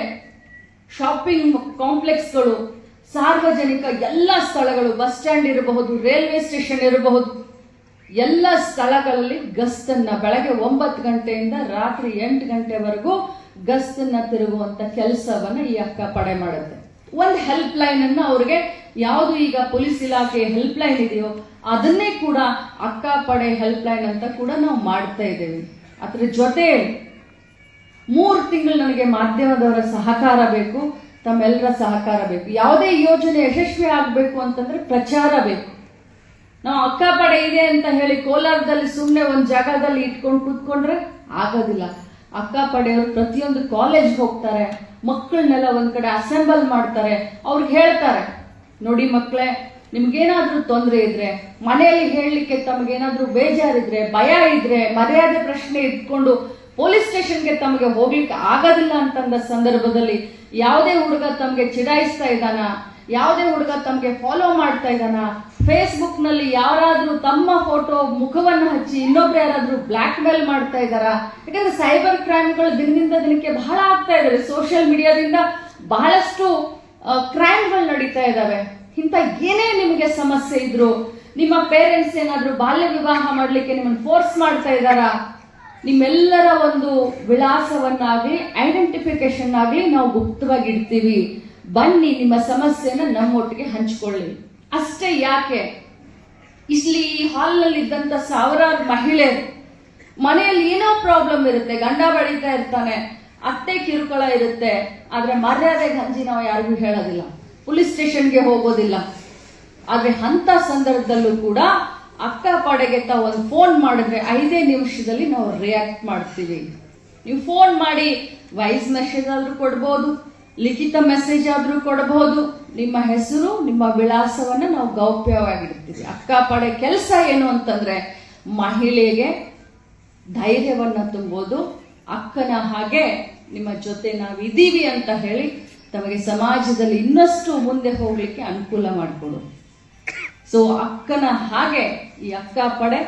ಶಾಪಿಂಗ್ ಕಾಂಪ್ಲೆಕ್ಸ್ಗಳು, ಸಾರ್ವಜನಿಕ ಎಲ್ಲ ಸ್ಥಳಗಳು, ಬಸ್ ಸ್ಟ್ಯಾಂಡ್ ಇರಬಹುದು, ರೈಲ್ವೆ ಸ್ಟೇಷನ್ ಇರಬಹುದು, ಎಲ್ಲ ಸ್ಥಳಗಳಲ್ಲಿ ಗಸ್ತನ್ನ ಬೆಳಗ್ಗೆ 9 ಗಂಟೆಯಿಂದ ರಾತ್ರಿ 8 ಗಂಟೆವರೆಗೂ ಗಸ್ತನ್ನ ತಿರುಗುವಂತ ಕೆಲಸವನ್ನ ಈ ಅಕ್ಕಾ ಪಡೆ ಮಾಡುತ್ತೆ. ಒಂದು ಹೆಲ್ಪ್ ಲೈನ್ ಅನ್ನ ಅವ್ರಿಗೆ, ಯಾವುದು ಈಗ ಪೊಲೀಸ್ ಇಲಾಖೆ ಹೆಲ್ಪ್ ಲೈನ್ ಇದೆಯೋ ಅದನ್ನೇ ಕೂಡ ಅಕ್ಕಾ ಪಡೆ ಹೆಲ್ಪ್ ಲೈನ್ ಅಂತ ಕೂಡ ನಾವು ಮಾಡ್ತಾ ಇದ್ದೇವೆ. ಅದ್ರ ಜೊತೆ 3 ತಿಂಗಳು ನನಗೆ ಮಾಧ್ಯಮದವರ ಸಹಕಾರ ಬೇಕು, ತಮ್ಮೆಲ್ಲರ ಸಹಕಾರ ಬೇಕು. ಯಾವುದೇ ಯೋಜನೆ ಯಶಸ್ವಿ ಆಗಬೇಕು ಅಂತಂದ್ರೆ ಪ್ರಚಾರ ಬೇಕು. ನಾವು ಅಕ್ಕಾ ಪಡೆ ಇದೆ ಅಂತ ಹೇಳಿ ಕೋಲಾರದಲ್ಲಿ ಸುಮ್ಮನೆ ಒಂದು ಜಾಗದಲ್ಲಿ ಇಟ್ಕೊಂಡು ಕೂತ್ಕೊಂಡ್ರೆ ಆಗೋದಿಲ್ಲ. ಅಕ್ಕಾ ಪಡೆಯವರು ಪ್ರತಿಯೊಂದು ಕಾಲೇಜ್ ಹೋಗ್ತಾರೆ, ಮಕ್ಕಳನ್ನೆಲ್ಲ ಒಂದ್ ಕಡೆ ಅಸೆಂಬಲ್ ಮಾಡ್ತಾರೆ, ಅವ್ರಿಗೆ ಹೇಳ್ತಾರೆ, ನೋಡಿ ಮಕ್ಕಳೇ, ನಿಮ್ಗೇನಾದ್ರೂ ತೊಂದರೆ ಇದ್ರೆ, ಮನೆಯಲ್ಲಿ ಹೇಳಲಿಕ್ಕೆ ತಮಗೇನಾದ್ರೂ ಬೇಜಾರಿದ್ರೆ, ಭಯ ಇದ್ರೆ, ಮರ್ಯಾದೆ ಪ್ರಶ್ನೆ ಇಟ್ಕೊಂಡು ಪೊಲೀಸ್ ಸ್ಟೇಷನ್ಗೆ ತಮಗೆ ಹೋಗ್ಲಿಕ್ಕೆ ಆಗೋದಿಲ್ಲ ಅಂತಂದ ಸಂದರ್ಭದಲ್ಲಿ, ಯಾವುದೇ ಹುಡುಗ ತಮಗೆ ಚಿಡಾಯಿಸ್ತಾ ಇದ್ದಾನ, ಯಾವುದೇ ಹುಡುಗ ತಮಗೆ ಫಾಲೋ ಮಾಡ್ತಾ ಇದ್ದಾನ, ಫೇಸ್ಬುಕ್ ನಲ್ಲಿ ಯಾರಾದ್ರೂ ತಮ್ಮ ಫೋಟೋ ಮುಖವನ್ನು ಹಚ್ಚಿ ಇನ್ನೊಬ್ರು ಯಾರಾದ್ರೂ ಬ್ಲಾಕ್ ಮೇಲ್ ಮಾಡ್ತಾ ಇದ್ದಾರಾ, ಯಾಕಂದ್ರೆ ಸೈಬರ್ ಕ್ರೈಮ್ಗಳು ದಿನದಿಂದ ದಿನಕ್ಕೆ ಬಹಳ ಆಗ್ತಾ ಇದಾವೆ. ಸೋಷಿಯಲ್ ಮೀಡಿಯಾದಿಂದ ಬಹಳಷ್ಟು ಕ್ರೈಮ್ಗಳು ನಡೀತಾ ಇದಾವೆ. ಇಂಥ ಏನೇ ನಿಮಗೆ ಸಮಸ್ಯೆ ಇದ್ರು, ನಿಮ್ಮ ಪೇರೆಂಟ್ಸ್ ಏನಾದ್ರೂ ಬಾಲ್ಯ ವಿವಾಹ ಮಾಡ್ಲಿಕ್ಕೆ ನಿಮ್ಮನ್ನು ಫೋರ್ಸ್ ಮಾಡ್ತಾ ಇದ್ದಾರಾ, ನಿಮ್ಮೆಲ್ಲರ ಒಂದು ವಿಳಾಸವನ್ನಾಗ್ಲಿ ಐಡೆಂಟಿಫಿಕೇಶನ್ ಆಗ್ಲಿ ನಾವು ಗುಪ್ತವಾಗಿ ಇಡ್ತೀವಿ. ಬನ್ನಿ ನಿಮ್ಮ ಸಮಸ್ಯೆನ ನಮ್ಮೊಟ್ಟಿಗೆ ಹಂಚಿಕೊಳ್ಳಿ. ಅಷ್ಟೇ ಯಾಕೆ, ಇಲ್ಲಿ ಹಾಲ್ನಲ್ಲಿ ಇದ್ದಂತ ಸಾವಿರಾರು ಮಹಿಳೆಯರು ಮನೆಯಲ್ಲಿ ಏನೋ ಪ್ರಾಬ್ಲಮ್ ಇರುತ್ತೆ, ಗಂಡ ಬಡಿತಾ ಇರ್ತಾನೆ, ಅತ್ತೆ ಕಿರುಕುಳ ಇರುತ್ತೆ, ಆದ್ರೆ ಮರ್ಯಾದೆಗೆ ಹಂಚಿ ನಾವು ಯಾರಿಗೂ ಹೇಳೋದಿಲ್ಲ, ಪೊಲೀಸ್ ಸ್ಟೇಷನ್ಗೆ ಹೋಗೋದಿಲ್ಲ. ಆದ್ರೆ ಅಂತ ಸಂದರ್ಭದಲ್ಲೂ ಕೂಡ ಅಕ್ಕ ಪಡೆಗೆ ತಾವು ಒಂದು ಫೋನ್ ಮಾಡಿದ್ರೆ 5 ನಿಮಿಷದಲ್ಲಿ ನಾವು ರಿಯಾಕ್ಟ್ ಮಾಡ್ತೀವಿ. ನೀವು ಫೋನ್ ಮಾಡಿ ವಾಯ್ಸ್ ಮೆಸೇಜ್ ಆದ್ರೂ ಕೊಡ್ಬೋದು, ಲಿಖಿತ ಮೆಸೇಜ್ ಆದ್ರೂ ಕೊಡಬಹುದು, ನಿಮ್ಮ ಹೆಸರು ನಿಮ್ಮ ವಿಳಾಸವನ್ನ ನಾವು ಗೌಪ್ಯವಾಗಿಡ್ತೀವಿ. ಅಕ್ಕ ಪಡೆ ಕೆಲಸ ಏನು ಅಂತಂದ್ರೆ ಮಹಿಳೆಗೆ ಧೈರ್ಯವನ್ನ ತುಂಬೋದು, ಅಕ್ಕನ ಹಾಗೆ ನಿಮ್ಮ ಜೊತೆ ನಾವಿದ್ದೀವಿ ಅಂತ ಹೇಳಿ ತಮಗೆ ಸಮಾಜದಲ್ಲಿ ಇನ್ನಷ್ಟು ಮುಂದೆ ಹೋಗ್ಲಿಕ್ಕೆ ಅನುಕೂಲ ಮಾಡಿಕೊಡು. ಸೊ ಅಕ್ಕನ ಹಾಗೆ ಈ ಅಕ್ಕ ಪಡೆ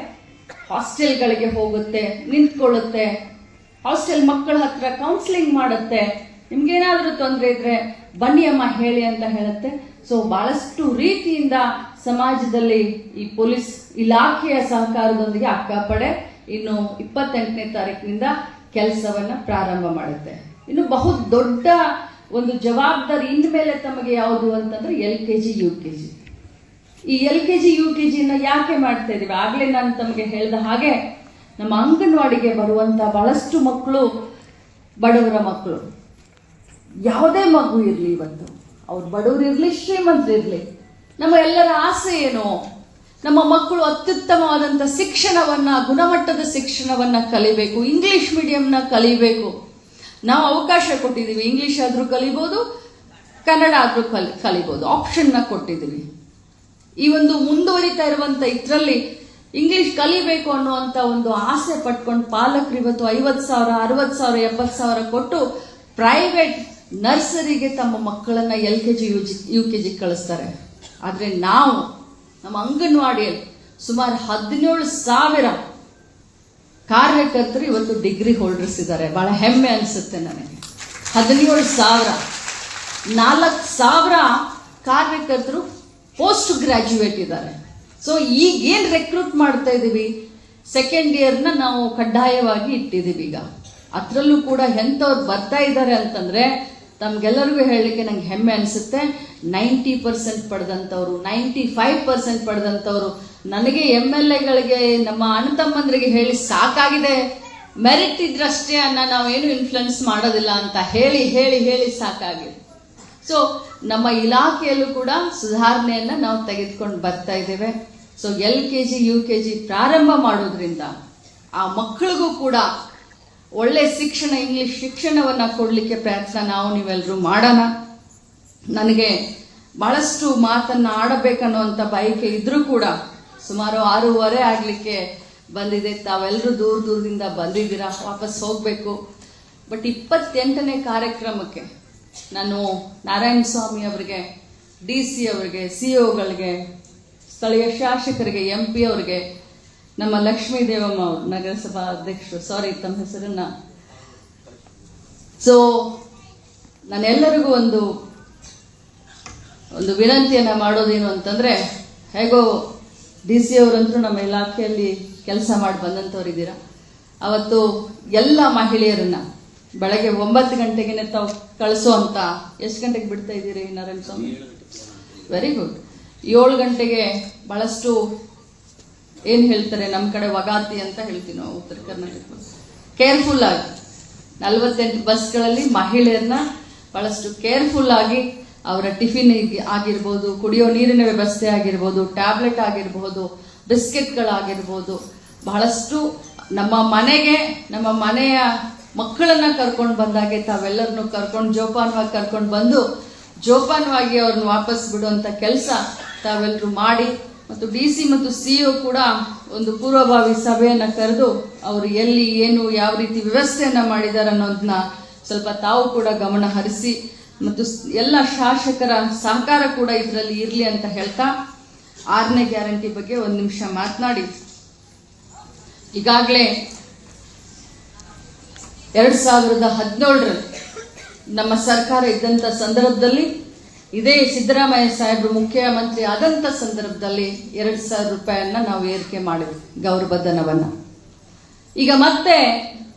ಹಾಸ್ಟೆಲ್ಗಳಿಗೆ ಹೋಗುತ್ತೆ, ನಿಂತ್ಕೊಳ್ಳುತ್ತೆ, ಹಾಸ್ಟೆಲ್ ಮಕ್ಕಳ ಹತ್ರ ಕೌನ್ಸಿಲಿಂಗ್ ಮಾಡುತ್ತೆ, ನಿಮ್ಗೇನಾದ್ರೂ ತೊಂದರೆ ಇದ್ರೆ ಬನ್ನಿ ಅಮ್ಮ ಹೇಳಿ ಅಂತ ಹೇಳುತ್ತೆ. ಸೊ ಬಹಳಷ್ಟು ರೀತಿಯಿಂದ ಸಮಾಜದಲ್ಲಿ ಈ ಪೊಲೀಸ್ ಇಲಾಖೆಯ ಸಹಕಾರದೊಂದಿಗೆ ಅಕ್ಕ ಪಡೆ ಇನ್ನು 28ನೇ ತಾರೀಕಿನಿಂದ ಕೆಲಸವನ್ನ ಪ್ರಾರಂಭ ಮಾಡುತ್ತೆ. ಇನ್ನು ಬಹು ದೊಡ್ಡ ಒಂದು ಜವಾಬ್ದಾರಿ ಇನ್ಮೇಲೆ ತಮಗೆ ಯಾವುದು ಅಂತಂದ್ರೆ LKG UKG. ಈ LKG UKG ಯಾಕೆ ಮಾಡ್ತಾ ಇದೀವಿ, ಆಗ್ಲೇ ನಾನು ತಮಗೆ ಹೇಳಿದ ಹಾಗೆ ನಮ್ಮ ಅಂಗನವಾಡಿಗೆ ಬರುವಂತ ಬಹಳಷ್ಟು ಮಕ್ಕಳು ಬಡವರ ಮಕ್ಕಳು. ಯಾವುದೇ ಮಗು ಇರ್ಲಿ, ಇವತ್ತು ಅವ್ರು ಬಡವರು ಇರ್ಲಿ ಶ್ರೀಮಂತರಿರ್ಲಿ, ನಮ್ಮ ಎಲ್ಲರ ಆಸೆ ಏನು, ನಮ್ಮ ಮಕ್ಕಳು ಅತ್ಯುತ್ತಮವಾದಂಥ ಶಿಕ್ಷಣವನ್ನ, ಗುಣಮಟ್ಟದ ಶಿಕ್ಷಣವನ್ನ ಕಲಿಬೇಕು, ಇಂಗ್ಲಿಷ್ ಮೀಡಿಯಂನ ಕಲಿಬೇಕು. ನಾವು ಅವಕಾಶ ಕೊಟ್ಟಿದ್ದೀವಿ, ಇಂಗ್ಲಿಷ್ ಆದ್ರೂ ಕಲಿಬಹುದು, ಕನ್ನಡ ಆದ್ರೂ ಕಲಿಬಹುದು, ಆಪ್ಷನ್ನ ಕೊಟ್ಟಿದ್ದೀವಿ. ಈ ಒಂದು ಮುಂದುವರಿತಾ ಇರುವಂತ ಇದರಲ್ಲಿ ಇಂಗ್ಲಿಷ್ ಕಲಿಬೇಕು ಅನ್ನುವಂತ ಒಂದು ಆಸೆ ಪಟ್ಕೊಂಡು ಪಾಲಕರು ಇವತ್ತು 50,000, 60,000, 70,000 ಕೊಟ್ಟು ಪ್ರೈವೇಟ್ ನರ್ಸರಿಗೆ ತಮ್ಮ ಮಕ್ಕಳನ್ನ LKG UKG ಕಳಿಸ್ತಾರೆ. ಆದ್ರೆ ನಾವು ನಮ್ಮ ಅಂಗನವಾಡಿಯಲ್ಲಿ ಸುಮಾರು 17,000 ಕಾರ್ಯಕರ್ತರು ಇವತ್ತು ಡಿಗ್ರಿ ಹೋಲ್ಡರ್ಸ್ ಇದ್ದಾರೆ. ಬಹಳ ಹೆಮ್ಮೆ ಅನ್ಸುತ್ತೆ ನನಗೆ. 17,000, 4,000 ಕಾರ್ಯಕರ್ತರು ಪೋಸ್ಟ್ ಗ್ರಾಜ್ಯುಯೇಟ್ ಇದ್ದಾರೆ. ಸೊ ಈಗೇನು ರೆಕ್ರೂಟ್ ಮಾಡ್ತಾ ಇದ್ದೀವಿ, ಸೆಕೆಂಡ್ ಇಯರ್ನ ನಾವು ಕಡ್ಡಾಯವಾಗಿ ಇಟ್ಟಿದ್ದೀವಿ. ಈಗ ಅದರಲ್ಲೂ ಕೂಡ ಎಂಥವ್ರು ಬರ್ತಾ ಇದ್ದಾರೆ ಅಂತಂದ್ರೆ ತಮ್ಗೆಲ್ಲರಿಗೂ ಹೇಳಲಿಕ್ಕೆ ನಂಗೆ ಹೆಮ್ಮೆ ಅನಿಸುತ್ತೆ. 90% ಪಡೆದಂಥವ್ರು, 95% ಪಡೆದಂಥವ್ರು. ನನಗೆ MLAಗಳಿಗೆ, ನಮ್ಮ ಅಣ್ಣ ತಮ್ಮಂದ್ರಿಗೆ ಹೇಳಿ ಸಾಕಾಗಿದೆ, ಮೆರಿಟ್ ಇದ್ರಷ್ಟೇ ನಾವೇನು ಇನ್ಫ್ಲುಯೆನ್ಸ್ ಮಾಡೋದಿಲ್ಲ ಅಂತ ಹೇಳಿ ಹೇಳಿ ಹೇಳಿ ಸಾಕಾಗಿದೆ. ಸೊ ನಮ್ಮ ಇಲಾಖೆಯಲ್ಲೂ ಕೂಡ ಸುಧಾರಣೆಯನ್ನ ನಾವು ತೆಗೆದುಕೊಂಡು ಬರ್ತಾ ಇದ್ದೇವೆ. ಸೊ LKG UKG ಪ್ರಾರಂಭ ಮಾಡೋದ್ರಿಂದ ಆ ಮಕ್ಕಳಿಗೂ ಕೂಡ ಒಳ್ಳೆ ಶಿಕ್ಷಣ, ಇಂಗ್ಲಿಷ್ ಶಿಕ್ಷಣವನ್ನ ಕೊಡ್ಲಿಕ್ಕೆ ಪ್ರಯತ್ನ ನೀವೆಲ್ಲರೂ ಮಾಡೋಣ. ನನಗೆ ಬಹಳಷ್ಟು ಮಾತನ್ನ ಆಡಬೇಕನ್ನುವಂತ ಬಯಕೆ ಇದ್ರೂ ಕೂಡ ಸುಮಾರು 6:30 ಆಗ್ಲಿಕ್ಕೆ ಬಂದಿದೆ. ತಾವೆಲ್ಲರೂ ದೂರ ದೂರದಿಂದ ಬಂದಿದ್ದೀರಾ, ವಾಪಸ್ ಹೋಗ್ಬೇಕು. ಬಟ್ 28ನೇ ಕಾರ್ಯಕ್ರಮಕ್ಕೆ ನಾನು ನಾರಾಯಣ ಸ್ವಾಮಿ ಅವರಿಗೆ, DC ಅವರಿಗೆ, COಗಳಿಗೆ, ಸ್ಥಳೀಯ ಶಾಸಕರಿಗೆ, MP ಅವರಿಗೆ, ನಮ್ಮ ಲಕ್ಷ್ಮೀ ದೇವಮ್ಮ ಅವರು ನಗರಸಭಾ ಅಧ್ಯಕ್ಷರು, ಸಾರಿ ತಮ್ಮ ಹೆಸರನ್ನ, ಸೊ ನಾನೆಲ್ಲರಿಗೂ ಒಂದು ವಿನಂತಿಯನ್ನ ಮಾಡೋದೇನು ಅಂತಂದ್ರೆ, ಹೇಗೋ DC ಅವರಂತೂ ನಮ್ಮ ಇಲಾಖೆಯಲ್ಲಿ ಕೆಲಸ ಮಾಡಿ ಬಂದಂಥವ್ರಿದ್ದೀರಾ. ಅವತ್ತು ಎಲ್ಲ ಮಹಿಳೆಯರನ್ನ ಬೆಳಗ್ಗೆ 9 ಗಂಟೆಗೆ ತಾವು ಕಳಿಸುವಂತ, ಎಷ್ಟು ಗಂಟೆಗೆ ಬಿಡ್ತಾ ಇದ್ದೀರಿ ನಾರಾಯಣ ಸ್ವಾಮಿ? Very good. 7 ಗಂಟೆಗೆ ಬಹಳಷ್ಟು ಏನ್ ಹೇಳ್ತಾರೆ ನಮ್ಮ ಕಡೆ ವಗಾತಿ ಅಂತ ಹೇಳ್ತೀವಿ ನಾವು ಉತ್ತರ ಕರ್ನಾಟಕ, ಕೇರ್ಫುಲ್ ಆಗಿ 48 ಬಸ್ಗಳಲ್ಲಿ ಮಹಿಳೆಯರನ್ನ ಬಹಳಷ್ಟು ಕೇರ್ಫುಲ್ ಆಗಿ ಅವರ ಟಿಫಿನ್ ಆಗಿರ್ಬೋದು, ಕುಡಿಯೋ ನೀರಿನ ವ್ಯವಸ್ಥೆ ಆಗಿರ್ಬೋದು, ಟ್ಯಾಬ್ಲೆಟ್ ಆಗಿರ್ಬೋದು, ಬಿಸ್ಕೆಟ್ಗಳಾಗಿರ್ಬೋದು, ಬಹಳಷ್ಟು ನಮ್ಮ ಮನೆಗೆ, ನಮ್ಮ ಮನೆಯ ಮಕ್ಕಳನ್ನ ಕರ್ಕೊಂಡು ಬಂದಾಗೆ ತಾವೆಲ್ಲರನ್ನು ಕರ್ಕೊಂಡು ಜೋಪಾನವಾಗಿ ಕರ್ಕೊಂಡು ಬಂದು ಜೋಪಾನವಾಗಿ ಅವ್ರನ್ನ ವಾಪಸ್ ಬಿಡುವಂತ ಕೆಲಸ ತಾವೆಲ್ಲರೂ ಮಾಡಿ, ಮತ್ತು DC ಮತ್ತು CO ಕೂಡ ಒಂದು ಪೂರ್ವಭಾವಿ ಸಭೆಯನ್ನ ಕರೆದು ಅವರು ಎಲ್ಲಿ ಏನು ಯಾವ ರೀತಿ ವ್ಯವಸ್ಥೆಯನ್ನ ಮಾಡಿದ್ದಾರೆ ಅನ್ನೋದನ್ನ ಸ್ವಲ್ಪ ತಾವು ಕೂಡ ಗಮನ ಹರಿಸಿ, ಮತ್ತು ಎಲ್ಲ ಶಾಸಕರ ಸಹಕಾರ ಕೂಡ ಇದರಲ್ಲಿ ಇರಲಿ ಅಂತ ಹೇಳ್ತಾ 6ನೇ ಗ್ಯಾರಂಟಿ ಬಗ್ಗೆ 1 ನಿಮಿಷ ಮಾತನಾಡಿ. ಈಗಾಗಲೇ 2017ರಲ್ಲಿ ನಮ್ಮ ಸರ್ಕಾರ ಇದ್ದಂತ ಸಂದರ್ಭದಲ್ಲಿ, ಇದೇ ಸಿದ್ದರಾಮಯ್ಯ ಸಾಹೇಬರು ಮುಖ್ಯಮಂತ್ರಿ ಆದಂತ ಸಂದರ್ಭದಲ್ಲಿ 2,000 ರೂಪಾಯಿಯನ್ನ ನಾವು ಏರಿಕೆ ಮಾಡಿದ್ವಿ, ಗೌರವಧನವನ್ನ. ಈಗ ಮತ್ತೆ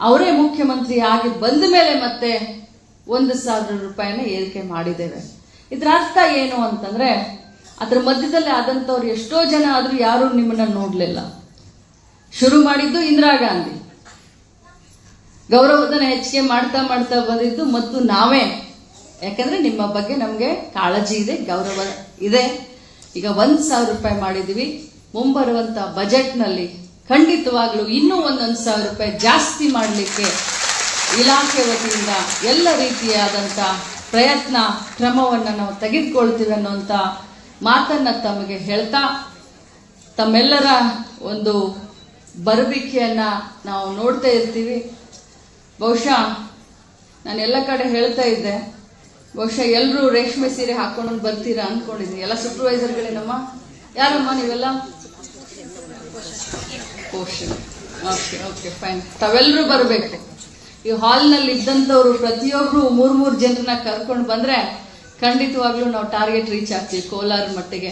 ಅವರೇ ಮುಖ್ಯಮಂತ್ರಿ ಆಗಿ ಬಂದ ಮೇಲೆ ಮತ್ತೆ 1,000 ರೂಪಾಯಿನ ಏರಿಕೆ ಮಾಡಿದ್ದೇವೆ. ಇದ್ರ ಅರ್ಥ ಏನು ಅಂತಂದ್ರೆ, ಅದ್ರ ಮಧ್ಯದಲ್ಲಿ ಆದಂಥವ್ರು ಎಷ್ಟೋ ಜನ ಆದ್ರೂ ಯಾರು ನಿಮ್ಮನ್ನ ನೋಡ್ಲಿಲ್ಲ. ಶುರು ಮಾಡಿದ್ದು ಇಂದಿರಾ ಗಾಂಧಿ, ಗೌರವಧನ ಹೆಚ್ಚಿಗೆ ಮಾಡ್ತಾ ಮಾಡ್ತಾ ಬಂದಿದ್ದು ಮತ್ತು ನಾವೇ. ಯಾಕಂದ್ರೆ ನಿಮ್ಮ ಬಗ್ಗೆ ನಮಗೆ ಕಾಳಜಿ ಇದೆ, ಗೌರವ ಇದೆ. ಈಗ 1,000 ರೂಪಾಯಿ ಮಾಡಿದೀವಿ. ಮುಂಬರುವಂತ ಬಜೆಟ್ನಲ್ಲಿ ಖಂಡಿತವಾಗ್ಲೂ ಇನ್ನೂ 1,000 ರೂಪಾಯಿ ಜಾಸ್ತಿ ಮಾಡಲಿಕ್ಕೆ ಇಲಾಖೆ ವತಿಯಿಂದ ಎಲ್ಲ ರೀತಿಯಾದಂಥ ಪ್ರಯತ್ನ ಕ್ರಮವನ್ನು ನಾವು ತೆಗೆದುಕೊಳ್ತೀವಿ ಅನ್ನುವಂಥ ಮಾತನ್ನ ತಮಗೆ ಹೇಳ್ತಾ, ತಮ್ಮೆಲ್ಲರ ಒಂದು ಬರಬೇಕೆಯನ್ನ ನಾವು ನೋಡ್ತಾ ಇರ್ತೀವಿ. ಬಹುಶಃ ನಾನು ಎಲ್ಲ ಕಡೆ ಹೇಳ್ತಾ ಇದ್ದೆ, ಬಹುಶಃ ಎಲ್ಲರೂ ರೇಷ್ಮೆ ಸೀರೆ ಹಾಕೊಂಡು ಬರ್ತೀರಾ ಅನ್ಕೊಂಡಿದ್ದೀನಿ. ಎಲ್ಲ ಸೂಪರ್ವೈಸರ್ಗಳೇನಮ್ಮ? ಯಾರಮ್ಮ ನೀವೆಲ್ಲ? ಪೋಷನ್. Okay okay fine. ತಾವೆಲ್ಲರೂ ಬರಬೇಕು. ಈ ಹಾಲ್ನಲ್ಲಿ ಇದ್ದಂಥವ್ರು ಪ್ರತಿಯೊಬ್ರು 3 ಜನರನ್ನ ಕರ್ಕೊಂಡು ಬಂದ್ರೆ ಖಂಡಿತವಾಗ್ಲೂ ನಾವು ಟಾರ್ಗೆಟ್ ರೀಚ್ ಆಗ್ತೀವಿ ಕೋಲಾರ ಮಟ್ಟಿಗೆ.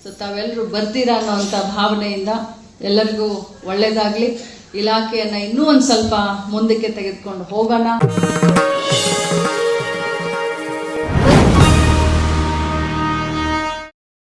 ಸೊ ತಾವೆಲ್ಲರೂ ಬರ್ತೀರಾ ಅನ್ನೋಂಥ ಭಾವನೆಯಿಂದ ಎಲ್ಲರಿಗೂ ಒಳ್ಳೇದಾಗ್ಲಿ. ಇಲಾಖೆಯನ್ನ ಇನ್ನೂ ಒಂದು ಸ್ವಲ್ಪ ಮುಂದಕ್ಕೆ ತೆಗೆದುಕೊಂಡು ಹೋಗೋಣ.